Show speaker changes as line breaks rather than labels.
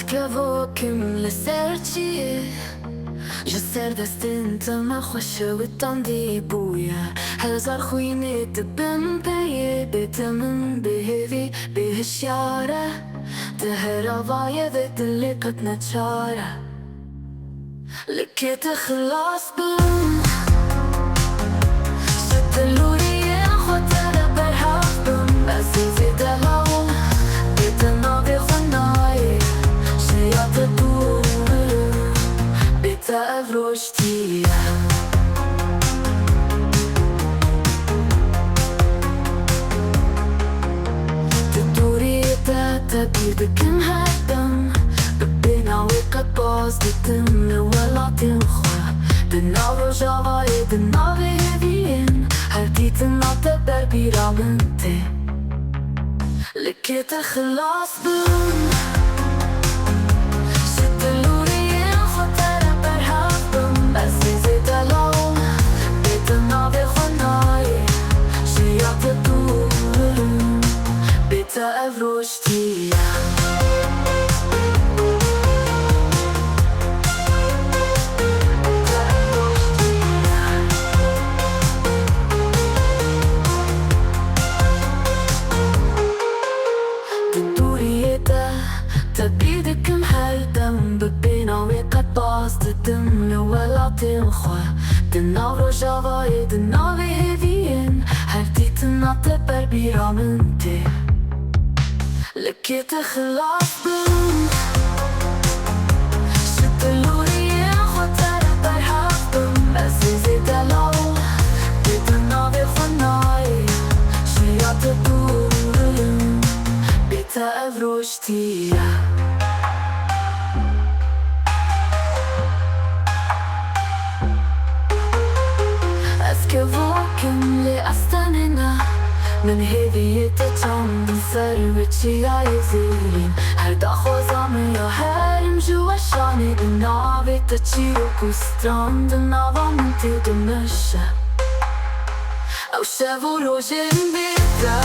T'kavo kim le serqi Gjëser destin të më khëshëvit të ndi buja Hezar khujni të bëm peje Bitë më bihevi bihëshjare Të hera vaje dhe të likët në qare Lëke të khlas bëm Që të luri e në khotele për hafëm Azizi të lau Bitë në vihënaj Që ja të durë Bitë e vroshtija Të duri e të birë këm hajtëm Bëbina u ka pas të të në walatin khua Të në vrojava e të në vihevien Her ditë në të berbira mën te Lëke të khlas bëm Që të luri e në khotere për hapëm Azizi të lau Bitë në vihënaj Që ja të durë Bitë e vroshtija Të bide këm hajtëm Bëbina u e ka pas të tëm Në walatin khua Të në vrojava e të në vihevien Her ditë në të berbira mën te Lëke të khlas bëm Që të luri e në khotere për hapëm Azizi të lau Bitë në vihënaj Që ja të durë Bitë e vroshtija T'kavokim li astanina Men hedhijet e qamë Dën sërve që ja e zirin Her da khoza me jo herim Gjua shani dën navit të qiru ku strand Dën nava mën t'i dë mëshë Au shevu rojën bita